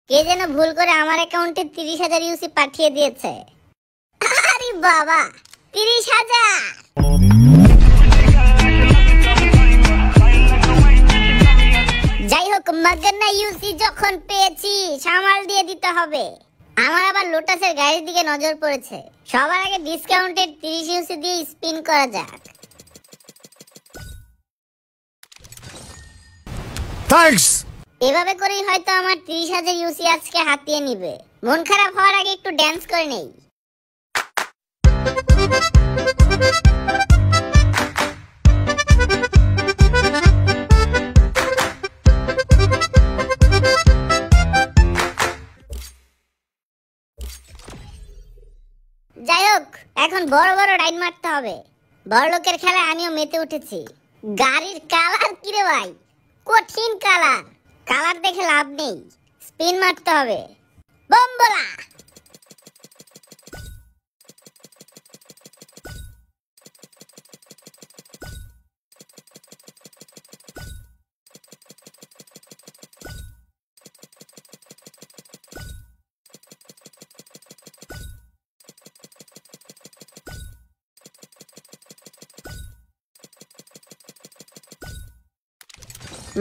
কে যেন ভুল করে আমার অ্যাকাউন্টে 30,000 ইউসি পাঠিয়ে দিয়েছে। আরে বাবা, 30,000! যাই হোক, মাগনা ইউসি যখন পেয়েছি সামাল দিয়ে দিতে হবে। আমার আবার লোটাসের গাড়ির দিকে নজর পড়েছে। সবার আগে ডিসকাউন্টেড 30 ইউসি দিয়ে স্পিন করা যাক। থ্যাঙ্কস। এভাবে করেই হয়তো আমার 30,000 ইউসি আজকে হাতিয়ে নিবে। মন খারাপ হওয়ার আগে একটু ড্যান্স করে নেই। যাই হোক, এখন বড় বড় রাইড মারতে হবে। বড় লোকের খেলায় আমিও মেতে উঠেছি। গাড়ির কালার কিরে ভাই, কঠিন কালার। কালার দেখে লাভ নেই, স্পিন মারতে হবে। বম্বলা!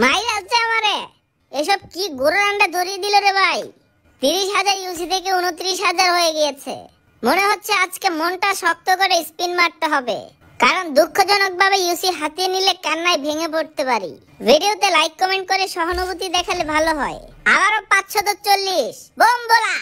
মাইল আছে আমারে। এসব কি গরুর আন্ডা ধরিয়ে দিল রে ভাই। 30,000 ইউসি থেকে 29,000 হয়ে গিয়েছে। মনে হচ্ছে আজকে মনটা শক্ত করে স্পিন মারতে হবে, কারণ দুঃখজনক ভাবে ইউসি হাতিয়ে নিলে কান্নায় ভেঙে পড়তে পারি। ভিডিওতে লাইক কমেন্ট করে সহানুভূতি দেখালে ভালো হয়। আবারও 540 বম্বলা!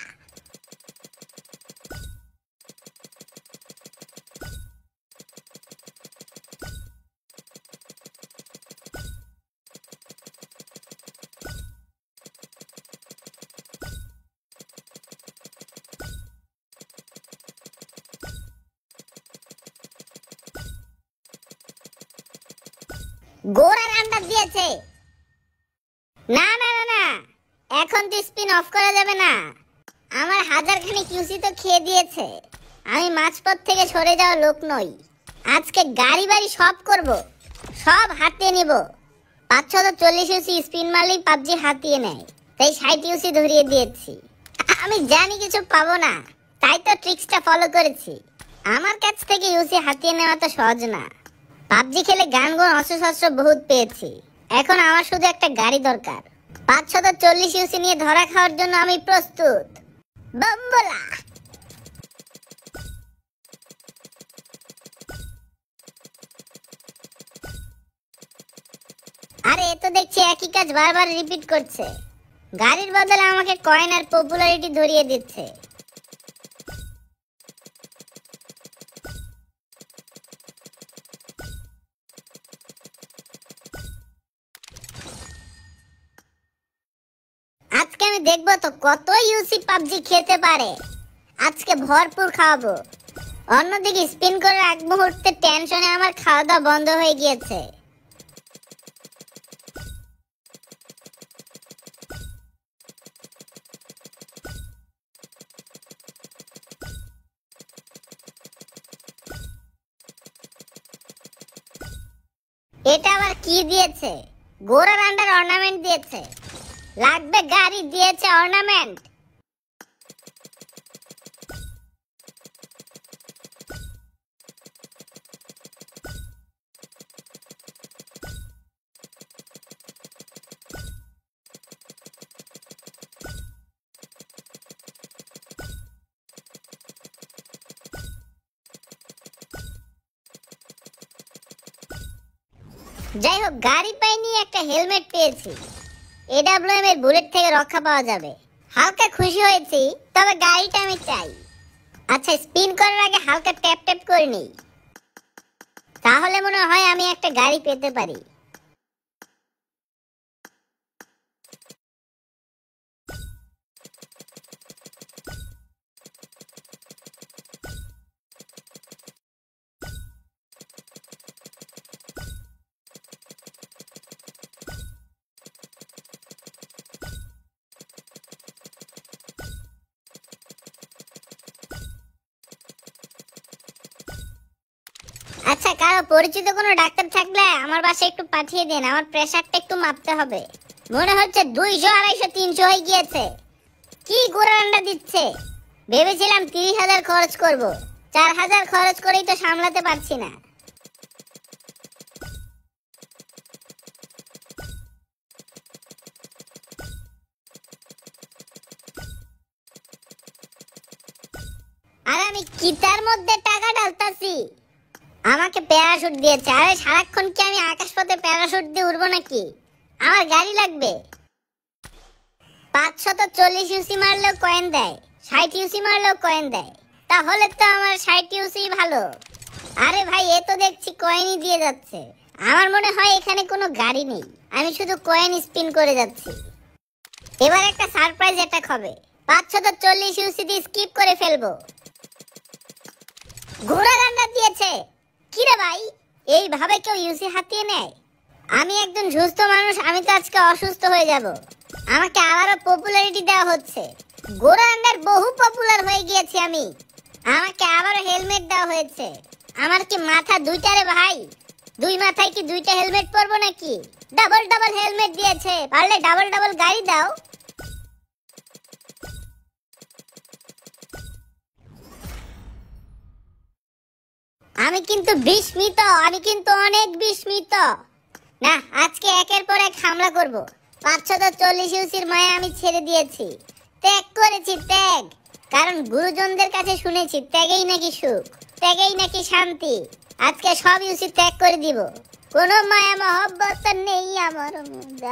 গোড়ার আন্ডা দিয়েছে। না না না না, এখন তো স্পিন অফ করা যাবে না। আমার 1000 খানিক ইউসি তো খেয়ে দিয়েছে। আমি মাঝপথ থেকে সরে যাওয়া লোক নই। আজকে গাড়ি বাড়ি সব করব, সব হাতিয়ে নিব। 540 ইউসি স্পিন মারলেই পাবজি হাতিয়ে নেয়, তাই 60 ইউসি ধরিয়ে দিয়েছি। আমি জানি কিছু পাবো না, তাই তো ট্রিক্সটা ফলো করেছি। আমার কাছ থেকে ইউসি হাতিয়ে নেওয়া তো সহজ না। পাবজি খেলে গান গুণ অস্ত্র বহুত পেয়েছি। এখন আমার শুধু একটা গাড়ি দরকার। 540 ইউসি নিয়ে ধরা খাওয়ার জন্য আমি প্রস্তুত। বম্বলা! আরে এ তো দেখছি একই কাজ বারবার রিপিট করছে। গাড়ির বদলে আমাকে কয়েন আর পপুলারিটি ধরিয়ে দিচ্ছে। আজকে আমি দেখবো তো কত ইউসি পাবজি খেতে পারে। আজকে ভরপুর খাওয়াবো। অন্যদিকে স্পিন করার এক মুহূর্তে টেনশনে আমার খাওয়া দাওয়া বন্ধ হয়ে গিয়েছে। এটা আবার কি দিয়েছে? গোড়ার আন্ডার অর্নামেন্ট দিয়েছে। লাগবে গাড়ি, দিয়েছে অর্নামেন্ট। যাই হোক, গাড়ি পাইনি, একটা হেলমেট পেয়েছি। এডব্লিউএম এর বুলেট থেকে রক্ষা পাওয়া যাবে। হালকা খুশি হয়েছি, তবে গাড়িটা আমি চাই। আচ্ছা, স্পিন করার আগে হালকা ট্যাপ ট্যাপ করে নিই, তাহলে মনে হয় আমি একটা গাড়ি পেতে পারি। আচ্ছা, কারো পরিচিত কোনো ডাক্তার থাকলে আমার বাসায় একটু পাঠিয়ে দেন। আমার প্রেসারটা একটু মাপতে হবে। মনে হচ্ছে 200, 250, 300 হয়ে গিয়েছে। কি গোড়ার আন্ডা দিচ্ছে? ভেবেছিলাম 30,000 খরচ করব, 4,000 খরচ করেই তো সামলাতে পারছি না। আর আমি কিতার মধ্যে টাকা ঢালতাছি? আমাকে প্যারাশুট দিয়েছে। আরে সারাক্ষণ কি আমি আকাশপথে প্যারাশুট দিয়ে উড়বো নাকি? আমার গাড়ি লাগবে। 540 ইউসি মারলেও কয়েন দেয়, 60 ইউসি মারলেও কয়েন দেয়। তাহলে তো আমার 60 ইউসি ভালো। আরে ভাই, এ তো দেখছি কয়েনই দিয়ে যাচ্ছে। আমার মনে হয় এখানে কোনো গাড়ি নেই, আমি শুধু কয়েন স্পিন করে যাচ্ছি। এবার একটা সারপ্রাইজ অ্যাটাক হবে। 540 ইউসি দিয়ে স্কিপ করে ফেলবো। ঘোড়া রান্না দিয়েছে। কি রে ভাই, এইভাবে কেউ ইউসি হাতিয়ে নেয়? আমি একজন সুস্থ মানুষ, আমি তো আজকে অসুস্থ হয়ে যাব। আমাকে আবারও পপুলারিটি দেওয়া হচ্ছে। ঘোড়া রান্নার বহু পপুলার হয়ে গিয়েছি আমি। আমাকে আবারও হেলমেট দেওয়া হয়েছে। আমার কি মাথা দুইটা রে ভাই? দুই মাথায় কি দুইটা হেলমেট পরবো নাকি? ডাবল ডাবল হেলমেট দিয়েছে। পারলে ডাবল ডাবল গাড়ি দাও। আমি কিন্তু বিস্মিত, আমি কিন্তু অনেক বিস্মিত। না, আজকে একের পর এক হামলা করব। 540 ইউসির মায়া আমি ছেড়ে দিয়েছি, ত্যাগ করেছি, ত্যাগ। কারণ গুরুজনদের কাছে শুনেছি ত্যাগেই নাকি সুখ, ত্যাগেই নাকি শান্তি। আজকে সব ইউসি ত্যাগ করে দিব। কোনো মায়া মহব্বত নেই আমার।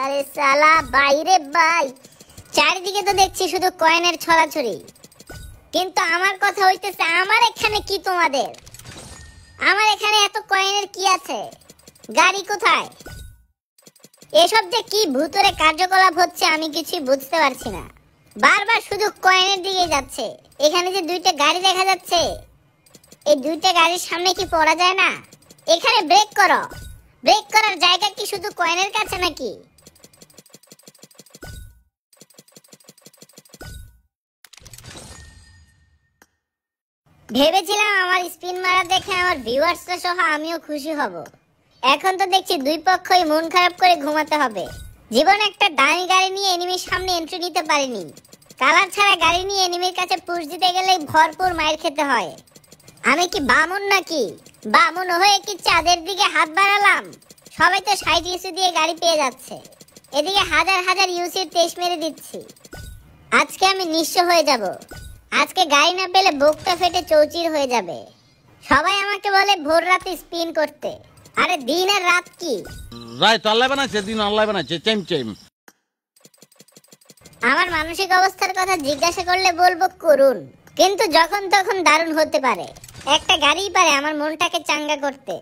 আরে সালা বাইরে ভাই, চারিদিকে তো দেখছি শুধু কয়েনের ছড়াছড়ি। কিন্তু আমার কথা হইতেছে, আমার এখানে কি তোমাদের? আমার এখানে এত কয়েনের কি আছে? গাড়ি কোথায়? এসব যে কি ভূতরে কার্যকলাপ হচ্ছে আমি কিছুই বুঝতে পারছি না। বারবার শুধু কয়েনের দিকে যাচ্ছে। এখানে যে দুইটা গাড়ি দেখা যাচ্ছে, এই দুইটা গাড়ির সামনে কি পড়া যায় না? এখানে ব্রেক করো। ব্রেক করার জায়গা কি শুধু কয়েনের কাছে নাকি? ভেবেছিলাম আমার স্পিন মারা দেখে আমার ভিউয়ার্সরা সহ আমিও খুশি হব। এখন তো দেখছি দুই পক্ষই মন খারাপ করে ঘুমাতে হবে। জীবনে একটা দামি গাড়ি নিয়ে এনিমির সামনে এন্ট্রি নিতে পারিনি। কালার ছাড়া গাড়ি নিয়ে এনিমির কাছে পুশ দিতে গেলেই ভরপুর মাইর খেতে হয়। আমি কি বামুন নাকি? বামুন হয়ে কি চাঁদের দিকে হাত বাড়ালাম? সবাই তো 60 ইউসি দিয়ে গাড়ি পেয়ে যাচ্ছে, এদিকে হাজার হাজার ইউসির তেজ মেরে দিচ্ছি। আজকে আমি নিঃস্ব হয়ে যাব। আজকে গাড়ি না পেলে বুকটা ফেটে চৌচির হয়ে যাবে। সবাই আমাকে বলে ভোর রাতে স্পিন করতে। আরে দিন আর রাত কি? রাত আল্লাহ বানাইছে, দিন আল্লাহ বানাইছে, চেম চেম। আমার মানসিক অবস্থার কথা জিজ্ঞাসা করলে বলবো করুন, কিন্তু যখন তখন দারুণ হতে পারে। একটা গাড়িই পারে আমার মনটাকে চাঙ্গা করতে।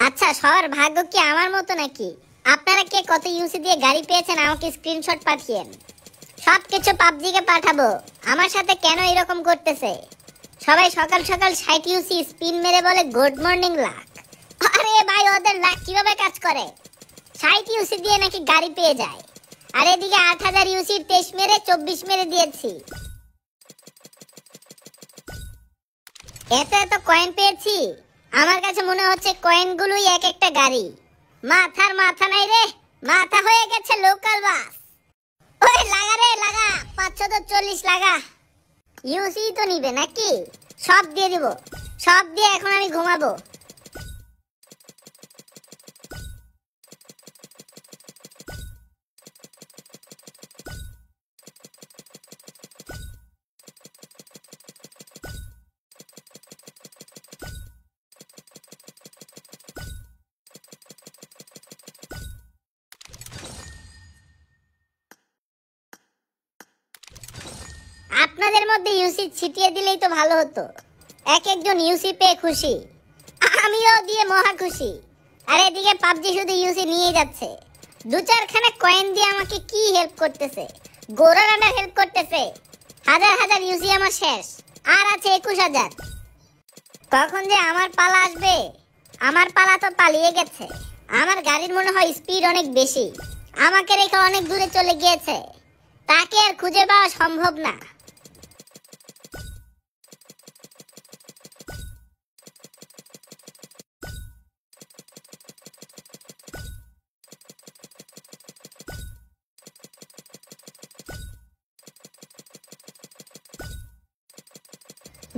আচ্ছা, সবার ভাগ্য কি আমার মতো নাকি? আপনারা কে কত ইউসি দিয়ে গাড়ি পেয়েছেন আমাকে স্ক্রিনশট পাঠিয়েন। সবকিছু পাবজিকে পাঠাবো। আমার সাথে কেন এরকম করতেছে? সবাই সকাল সকাল 60 ইউসি স্পিন মেরে বলে গুড মর্নিং লাক। আরে ভাই, ওদের লাক কিভাবে কাজ করে? 60 ইউসি দিয়ে নাকি গাড়ি পেয়ে যায়। আর এদিকে 8000 ইউসির 23 মেরে 24 মেরে দিয়েছি। এত এত কয়েন পেয়েছি, আমার কাছে মনে হচ্ছে কয়েনগুলোই এক একটা গাড়ি। মাথার মাথা নাই রে, মাথা হয়ে গেছে লোকাল বাস। ওই লাগা রে লাগা, 540 লাগা। ইউসি তো নিবে নাকি? সব দিয়ে দিব, সব দিয়ে এখন আমি ঘুমাবো। আপনাদের মধ্যে ইউসি ছিটিয়ে দিলেই তো ভালো হতো। এক একজন ইউসি পেয়ে খুশি, আমিও দিয়ে মহা খুশি। আর এদিকে পাবজি শুধু ইউসি নিয়ে যাচ্ছে। দু চারখানা কয়েন দিয়ে আমাকে কি হেল্প করতেছে? গোড়া রান্নার হেল্প করতেছে। হাজার হাজার ইউসি আমার শেষ, আর আছে 21,000। কখন যে আমার পালা আসবে আমার পালা তো পালিয়ে গেছে। আমার গাড়ির মনে হয় স্পিড অনেক বেশি, আমাকে রেখে অনেক দূরে চলে গিয়েছে। তাকে আর খুঁজে পাওয়া সম্ভব না।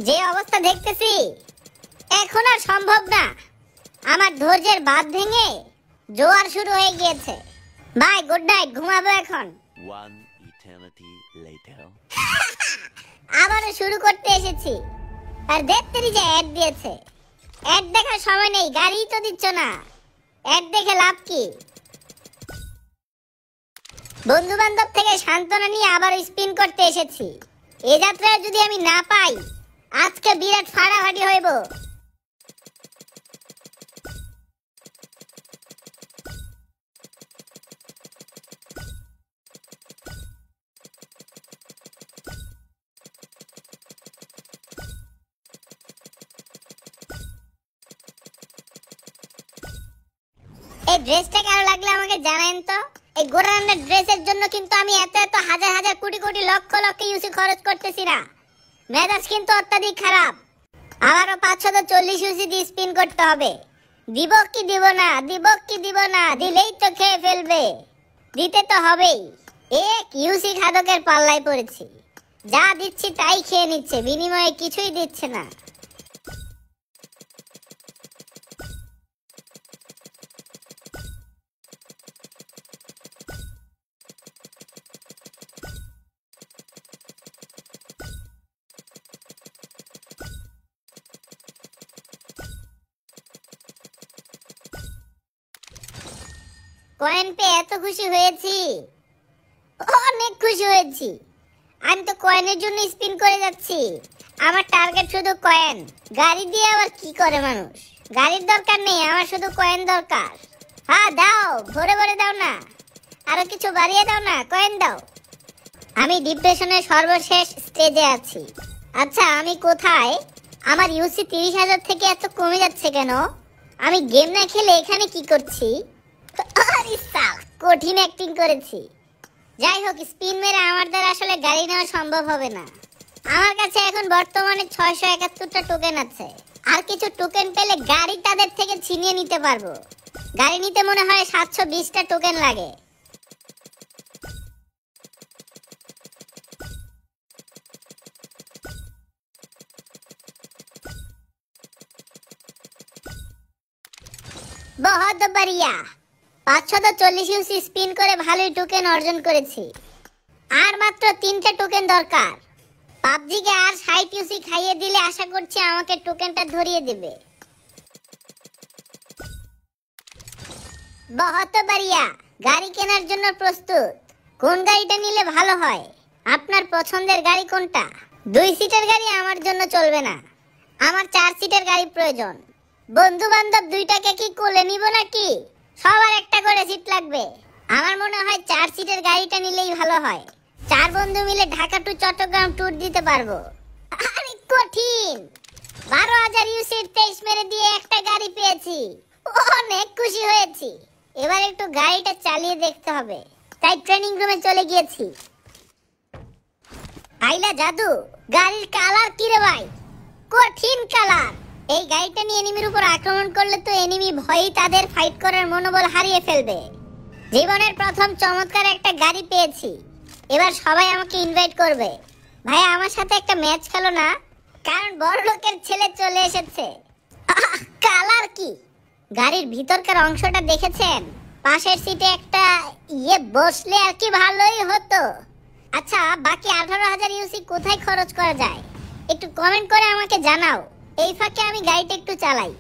যে অবস্থা দেখতেছি এখন আর সম্ভব না। আমার ধৈর্যের বাঁধ ভেঙে জোয়ার শুরু হয়ে গিয়েছে। বাই, গুড নাইট, ঘুমাবো এখন। One eternity later. আবারও শুরু করতে এসেছি, আর দেখতে যে অ্যাড দিয়েছে। অ্যাড দেখার সময় নেই, গাড়ি তো দিচ্ছ না, অ্যাড দেখে লাভ কি? বন্ধু বান্ধব থেকে সান্ত্বনা নিয়ে আবার স্পিন করতে এসেছি। এ যাত্রায় যদি আমি না পাই, আজকে বিরাট ফাড়াফাড়ি হইব। এই ড্রেসটা কারো লাগলে আমাকে জানায়েন তো। এই গোরান্ডার ড্রেসের জন্য কিন্তু আমি এত এত হাজার হাজার কোটি কোটি লক্ষ লক্ষ ইউসি খরচ করতেছি না। মেজাজ কিন্তু অত্যাধিক খারাপ। আবারও 540 ইউসি দিয়ে স্পিন করতে হবে। দিব কি দিব না, দিব কি দিব না, দিলেই তো খেয়ে ফেলবে। দিতে তো হবেই। এক ইউসি খাদকের পাল্লায় পড়েছি। যা দিচ্ছি তাই খেয়ে নিচ্ছে, বিনিময়ে কিছুই দিচ্ছে না। কয়েন পেয়ে এত খুশি হয়েছি, অনেক খুশি হয়েছি। আমি তো কয়েনের জন্য স্পিন করে যাচ্ছি। আমার টার্গেট শুধু কয়েন। গাড়ি দিয়ে আবার কি করে মানুষ? গাড়ির দরকার নেই, আমার শুধু কয়েন দরকার। হ্যাঁ দাও, ভরে ভরে দাও না, আরো কিছু বাড়িয়ে দাও না, কয়েন দাও। আমি ডিপ্রেশনের সর্বশেষ স্টেজে আছি। আচ্ছা আমি কোথায়? আমার ইউসি 30,000 থেকে এত কমে যাচ্ছে কেন? আমি গেম না খেলে এখানে কি করছি? আরে সাল, কঠিন অ্যাক্টিং করেছি। যাই হোক, স্পিন মেরে আমার দ্বারা আসলে গাড়ি নেওয়া সম্ভব হবে না। আমার কাছে এখন বর্তমানে 671টা টোকেন আছে। আর কিছু টোকেন পেলে গাড়ি তাদের থেকে ছিনিয়ে নিতে পারবো। গাড়ি নিতে মনে হয় 720টা টোকেন লাগে। বহুত बढ़िया। 540 ইউসি স্পিন করে ভালোই টোকেন অর্জন করেছি। আর মাত্র 3টে টোকেন দরকার। পাবজিকে আর 60 ইউসি খাইয়ে দিলে আশা করছি আমাকে টোকেনটা ধরিয়ে দিবে। বহুত बढ़िया। গাড়ি কেনার জন্য প্রস্তুত। কোন গাড়িটা নিলে ভালো হয়? আপনার পছন্দের গাড়ি কোনটা? 2 সিটের গাড়ি আমার জন্য চলবে না, আমার 4 সিটের গাড়ি প্রয়োজন। বন্ধু বান্ধব দুইটাকে কি কোলে নিব নাকি? সবার একটা করে সিট লাগবে। আমার মনে হয় 4 সিটের গাড়িটা নিলেই ভালো হয়। 4 বন্ধু মিলে ঢাকা টু চট্টগ্রাম ট্যুর দিতে পারবো। আরে কঠিন। 12,000 ইউসির 23 মেরে দিয়ে একটা গাড়ি পেয়েছি, অনেক খুশি হয়েছি। এবার একটু গাড়িটা চালিয়ে দেখতে হবে, তাই ট্রেনিং রুমে চলে গিয়েছি। আইলা জাদু, গাড়ির কালার কি রে ভাই? কঠিন কালার। এই গাড়িটা নিয়ে এনিমির উপর আক্রমণ করলে তো এনিমি ভয়ই তাদের ফাইট করার মনোবল হারিয়ে ফেলবে। জীবনের প্রথম চমৎকার একটা গাড়ি পেয়েছি। এবার সবাই আমাকে ইনভাইট করবে। ভাই আমার সাথে একটা ম্যাচ খেলো না, কারণ বড় লোকের ছেলে চলে এসেছে। কালার কি? গাড়ির ভিতরকার অংশটা দেখেছেন? পাশের সিটে একটা বসলে আর কি ভালোই হতো। আচ্ছা বাকি 18,000 ইউসি কোথায় খরচ করা যায়? একটু কমেন্ট করে আমাকে জানাও। এই ফাঁকে আমি গাড়িটা একটু চালাই।